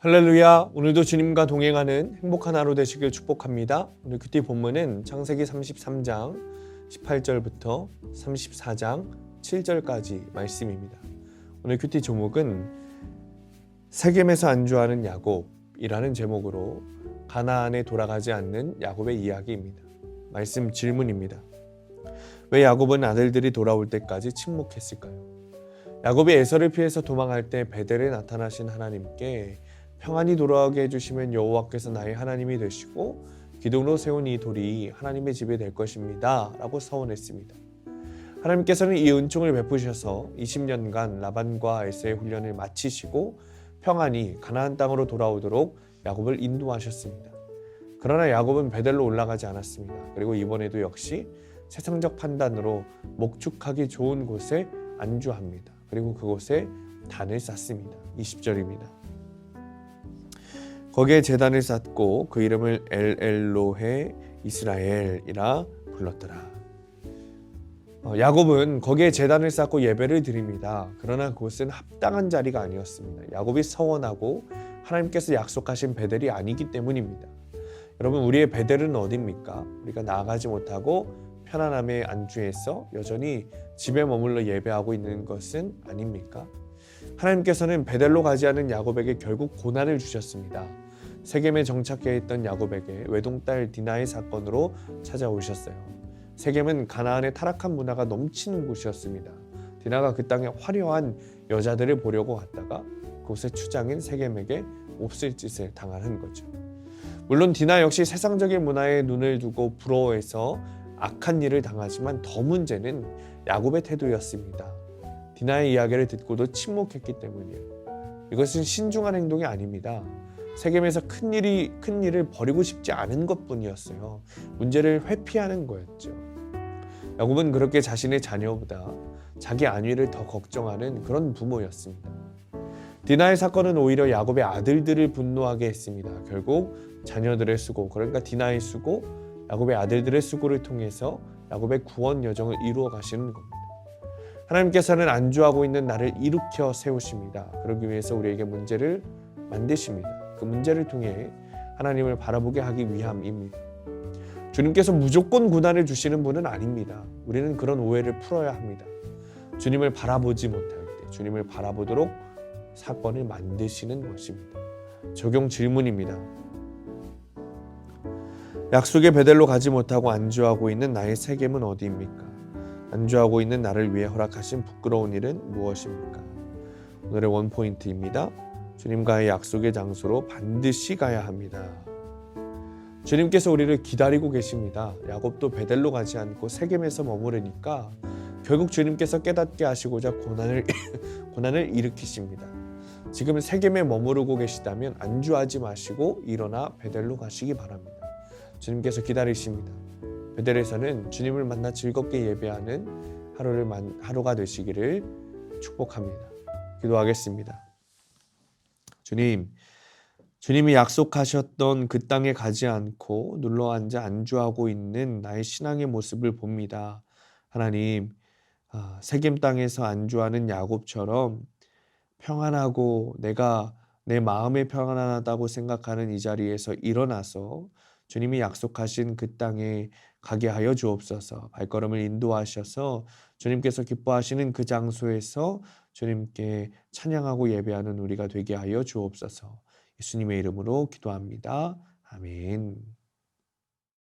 할렐루야. 오늘도 주님과 동행하는 행복한 하루 되시길 축복합니다. 오늘 큐티 본문은 창세기 33장 18절부터 34장 7절까지 말씀입니다. 오늘 큐티 제목은 세겜에서 안주하는 야곱이라는 제목으로 가나안에 돌아가지 않는 야곱의 이야기입니다. 말씀 질문입니다. 왜 야곱은 아들들이 돌아올 때까지 침묵했을까요? 야곱이 에서를 피해서 도망할 때 베델에 나타나신 하나님께 평안히 돌아오게 해주시면 여호와께서 나의 하나님이 되시고 기둥으로 세운 이 돌이 하나님의 집이 될 것입니다 라고 서원했습니다. 하나님께서는 이 은총을 베푸셔서 20년간 라반과 에서의 훈련을 마치시고 평안히 가나안 땅으로 돌아오도록 야곱을 인도하셨습니다. 그러나 야곱은 베델로 올라가지 않았습니다. 그리고 이번에도 역시 세상적 판단으로 목축하기 좋은 곳에 안주합니다. 그리고 그곳에 단을 쌓습니다. 20절입니다. 거기에 제단을 쌓고 그 이름을 엘엘로헤 이스라엘이라 불렀더라. 야곱은 거기에 제단을 쌓고 예배를 드립니다. 그러나 그것은 합당한 자리가 아니었습니다. 야곱이 서원하고 하나님께서 약속하신 베델이 아니기 때문입니다. 여러분, 우리의 베델은 어디입니까? 우리가 나아가지 못하고 편안함에 안주해서 여전히 집에 머물러 예배하고 있는 것은 아닙니까? 하나님께서는 베델로 가지 않은 야곱에게 결국 고난을 주셨습니다. 세겜에 정착해 있던 야곱에게 외동딸 디나의 사건으로 찾아오셨어요. 세겜은 가나안의 타락한 문화가 넘치는 곳이었습니다. 디나가 그 땅에 화려한 여자들을 보려고 갔다가 그곳의 추장인 세겜에게 몹쓸 짓을 당하는 거죠. 물론 디나 역시 세상적인 문화에 눈을 두고 부러워해서 악한 일을 당하지만 더 문제는 야곱의 태도였습니다. 디나의 이야기를 듣고도 침묵했기 때문이에요. 이것은 신중한 행동이 아닙니다. 세겜에서 큰 일을 벌이고 싶지 않은 것뿐이었어요. 문제를 회피하는 거였죠. 야곱은 그렇게 자신의 자녀보다 자기 안위를 더 걱정하는 그런 부모였습니다. 디나의 사건은 오히려 야곱의 아들들을 분노하게 했습니다. 결국 자녀들의 수고, 그러니까 디나의 수고, 야곱의 아들들의 수고를 통해서 야곱의 구원 여정을 이루어 가시는 겁니다. 하나님께서는 안주하고 있는 나를 일으켜 세우십니다. 그러기 위해서 우리에게 문제를 만드십니다. 그 문제를 통해 하나님을 바라보게 하기 위함입니다. 주님께서 무조건 고난을 주시는 분은 아닙니다. 우리는 그런 오해를 풀어야 합니다. 주님을 바라보지 못할 때 주님을 바라보도록 사건을 만드시는 것입니다. 적용 질문입니다. 약속의 베델로 가지 못하고 안주하고 있는 나의 세겜은 어디입니까? 안주하고 있는 나를 위해 허락하신 부끄러운 일은 무엇입니까? 오늘의 원포인트입니다. 주님과의 약속의 장소로 반드시 가야 합니다. 주님께서 우리를 기다리고 계십니다. 야곱도 베델로 가지 않고 세겜에서 머무르니까 결국 주님께서 깨닫게 하시고자 고난을 일으키십니다. 지금 세겜에 머무르고 계시다면 안주하지 마시고 일어나 베델로 가시기 바랍니다. 주님께서 기다리십니다. 베델에서는 주님을 만나 즐겁게 예배하는 하루가 되시기를 축복합니다. 기도하겠습니다. 주님이 약속하셨던 그 땅에 가지 않고 눌러앉아 안주하고 있는 나의 신앙의 모습을 봅니다. 하나님, 세겜 땅에서 안주하는 야곱처럼 평안하고 내가 내 마음에 평안하다고 생각하는 이 자리에서 일어나서 주님이 약속하신 그 땅에 가게 하여 주옵소서. 발걸음을 인도하셔서 주님께서 기뻐하시는 그 장소에서 주님께 찬양하고 예배하는 우리가 되게 하여 주옵소서. 예수님의 이름으로 기도합니다. 아멘.